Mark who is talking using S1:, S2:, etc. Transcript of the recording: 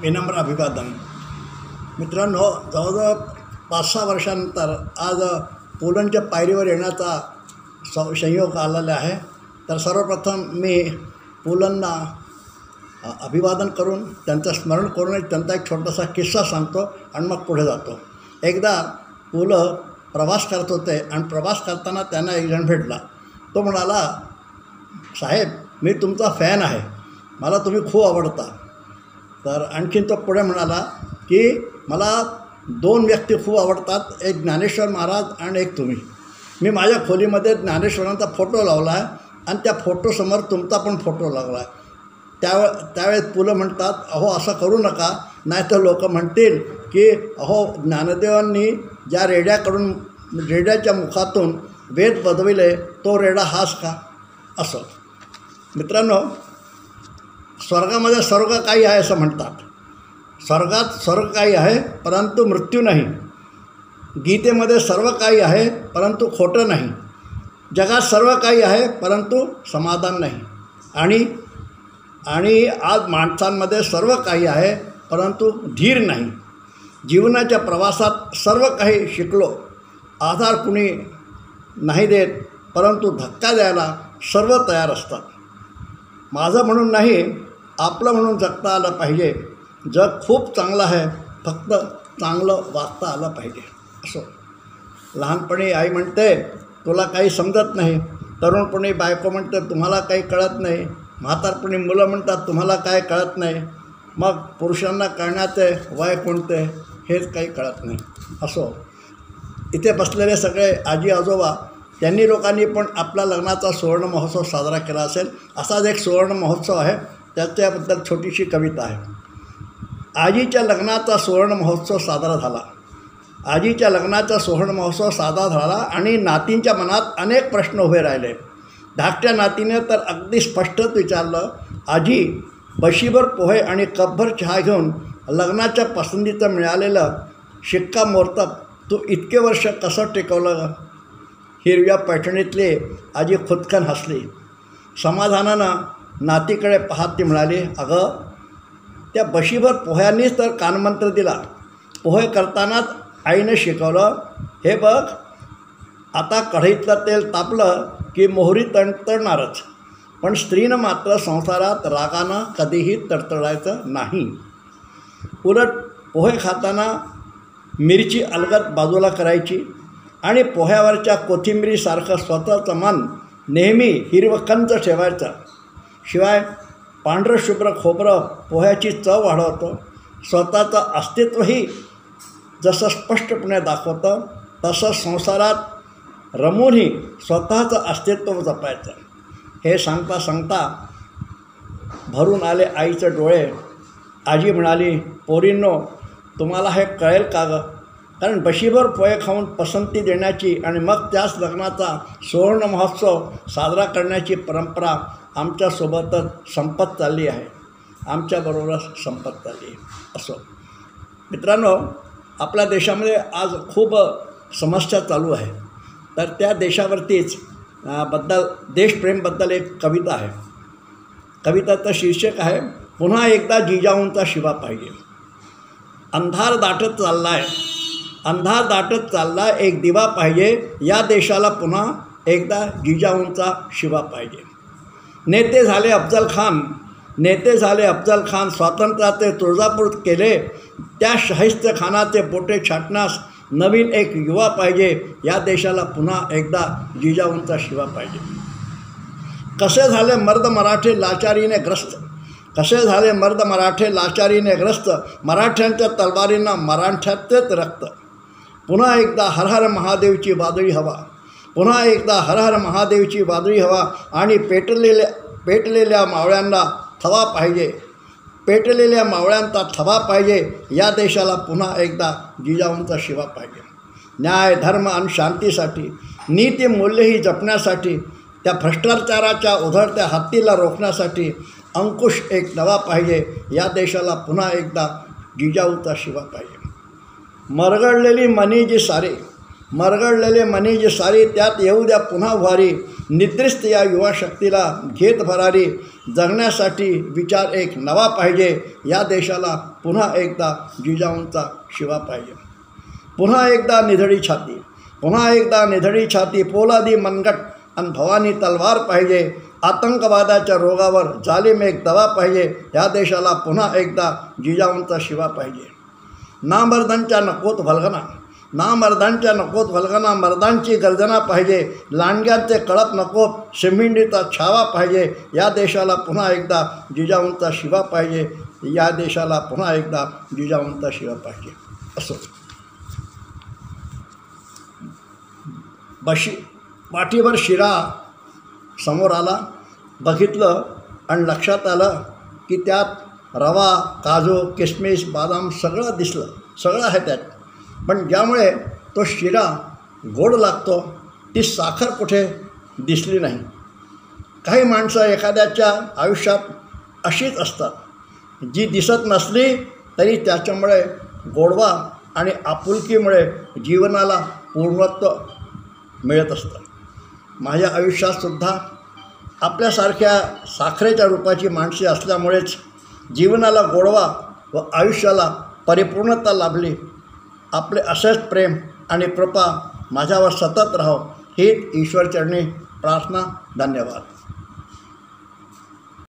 S1: विनम्र अभिवादन. मित्रांनो, जवळजवळ 5-6 वर्षानंतर आज पुलंच्या पायरीवर येण्याचा संयोग आलेला आहे. तर सर्वप्रथम मी पुलंना अभिवादन करून त्यांचं स्मरण करून त्यांचा एक छोटासा किस्सा सांगतो आणि मग पुढे जातो. एकदा पुलं प्रवास करत होते आणि प्रवास करताना त्यांना एक जण भेटला. तो म्हणाला, साहेब मी तुमचा फॅन आहे, मला तुम्ही खूप आवडता. तर आणखीन तो पुढे म्हणाला की मला 2 व्यक्ती खूप आवडतात, एक ज्ञानेश्वर महाराज आणि एक तुम्ही. मी माझ्या खोलीमध्ये ज्ञानेश्वरांचा फोटो लावला आहे आणि त्या फोटोसमोर तुमचा पण फोटो लावला आहे. त्यावेळेस पुलं म्हणतात, अहो असं करू नका, नाही तर लोक म्हणतील की अहो ज्ञानदेवांनी ज्या रेड्याच्या मुखातून वेद बदविले तो रेडा हाच का. असं मित्रांनो, स्वर्गामध्ये स्वर्ग काही आहे असं म्हणतात. स्वर्गात स्वर्ग काही आहे परंतु मृत्यू नाही. गीतेमध्ये सर्व काही आहे परंतु खोटं नाही. जगात सर्व काही आहे परंतु समाधान नाही. आणि आज माणसांमध्ये सर्व काही आहे परंतु धीर नाही. जीवनाच्या प्रवासात सर्व काही शिकलो, आधार कुणी नाही देत, परंतु धक्का द्यायला सर्व तयार असतात. माझं म्हणून नाही, आपलं म्हणून जगता आलं पाहिजे. जग खूप चांगलं आहे, फक्त चांगलं वागता आलं पाहिजे. असो. लहानपणी आई म्हणते तुला काही समजत नाही, तरुणपणी बायको म्हणते तुम्हाला काही कळत नाही, म्हातारपणी मुलं म्हणतात तुम्हाला काय कळत नाही, मग पुरुषांना कळण्याचे वय कोणते हेच काही कळत नाही. असो. इथे बसलेले सगळे आजी आजोबा त्यांनी लोकांनी पण आपला लग्नाचा सुवर्ण महोत्सव साजरा केला असेल. असाच एक सुवर्ण महोत्सव आहे, त्याच्याबद्दल छोटीशी कविता आहे. आजीच्या लग्नाचा सुवर्ण महोत्सव साजरा झाला. आजीच्या लग्नाचा सुवर्ण महोत्सव साजरा झाला आणि नातींच्या मनात अनेक प्रश्न उभे राहिले. धाकट्या नातीने तर अगदी स्पष्टच विचारलं, आजी बशीभर पोहे आणि कपभर चहा घेऊन लग्नाच्या पसंतीचं मिळालेलं शिक्कामोर्तब तू इतके वर्ष कसं टिकवलं. हिरव्या पैठणीतली आजी खुदकन हसली. समाधानानं नातीकडे पाहत ती म्हणाली, अगं त्या बशीभर पोह्यांनीच तर कानमंत्र दिला. पोहे करतानाच आईनं शिकवलं, हे बघ आता कढईतलं तेल तापलं की मोहरी तडतडणारच, पण स्त्रीनं मात्र संसारात रागानं कधीही तडतडायचं नाही. उलट पोहे खाताना मिरची अलगद बाजूला करायची आणि पोह्यावरच्या कोथिंबिरीसारखं स्वतःचं मन नेहमी हिरवंकंच ठेवायचं. शिवाय पांढरं शुभ्र खोबरं पोह्याची चव वाढवतं, स्वतःचं अस्तित्वही जसं स्पष्टपणे दाखवतं, तसं संसारात रमूनही स्वतःचं अस्तित्व जपायचं. हे सांगता सांगता भरून आले आईचे डोळे. आजी म्हणाली, पोरींनो तुम्हाला हे कळेल का गं, कारण बशीभर पोहे खाऊन पसंती देण्याची आणि मग त्याच लग्नाचा सुवर्ण महोत्सव साजरा करण्याची परंपरा आमच्यासोबतच संपत चालली आहे, आमच्याबरोबरच संपत चालली आहे. असो. मित्रांनो, आपल्या देशामध्ये आज खूप समस्या चालू आहे. तर त्या देशावरतीच देशप्रेमबद्दल एक कविता आहे. कविताचं शीर्षक आहे, पुन्हा एकदा जिजाऊंचा शिवा पाहिजे. अंधार दाटत चालला एक दिवा पाहिजे, या देशाला पुन्हा एकदा जिजाऊंचा शिवा पाहिजे. नेते झाले अफजल खान, स्वातंत्र्याचे तुळजापूर केले, त्या शाहिस्त खानाचे पोटे छाटण्यास नवीन एक युवा पाहिजे, या देशाला पुन्हा एकदा जिजाऊंचा शिवा पाहिजे. कसे झाले मर्द मराठे लाचारीने ग्रस्त, मराठ्यांच्या तलवारींना मराठ्याचेच रक्त. पुन्हा एकदा हर हर महादेवची वादळी हवा आणि पेटलेल्या मावळ्यांना थवा पाहिजे, या देशाला पुन्हा एकदा जिजाऊंचा शिवा पाहिजे. न्याय धर्म आणि शांतीसाठी, नीती मूल्यही जपण्यासाठी, त्या भ्रष्टाचाराच्या उधळत्या हत्तीला रोखण्यासाठी अंकुश एक नवा पाहिजे, या देशाला पुन्हा एकदा जिजाऊचा शिवा पाहिजे. मरगळलेले मनी जी सारी, त्यात येऊ द्या पुन्हा वारी, निद्रिस्त या युवा शक्तीला घेत भरारी जगण्यासाठी विचार एक नवा पाहिजे. या देशाला पुन्हा एकदा जिजाऊंचा शिवा पाहिजे. पुन्हा एकदा निधडी छाती, पुन्हा एकदा निधडी छाती, पोलादी मनगट आणि भवानी तलवार पाहिजे. आतंकवादाच्या रोगावर जालिम एक दवा पाहिजे. या देशाला पुन्हा एकदा जिजाऊंचा शिवा पाहिजे. नामर्दांच्या नकोत भलगना, नामर्दांच्या नकोत भलगना, मर्दांची गर्जना पाहिजे. लांडग्यांचे कळप नकोत, शिमिंडीचा छावा पाहिजे. या देशाला पुन्हा एकदा जिजाऊंचा शिवा पाहिजे. या देशाला पुन्हा एकदा जिजाऊंचा शिवा पाहिजे. असो वाटीभर शिरा समोर आला, बघितलं आणि लक्षात आलं की त्यात रवा, काजू, किसमिस, बदाम सगळं दिसलं, सगळं आहे त्यात. पण ज्यामुळे तो शिरा गोड लागतो ती साखर कुठे दिसली नाही. काही माणसं एखाद्याच्या आयुष्यात अशीच असतात जी दिसत नसली तरी त्याच्यामुळे गोडवा आणि आपुलकीमुळे जीवनाला पूर्णत्व मिळत असतं. माझ्या आयुष्यातसुद्धा आपल्यासारख्या साखरेच्या रूपाची माणसे असल्यामुळेच जीवनाला गोडवा व आयुष्याला परिपूर्णता लाभली. आपले असेच प्रेम आणि कृपा माझ्यावर सतत राहो हीच ईश्वरचरणी प्रार्थना. धन्यवाद.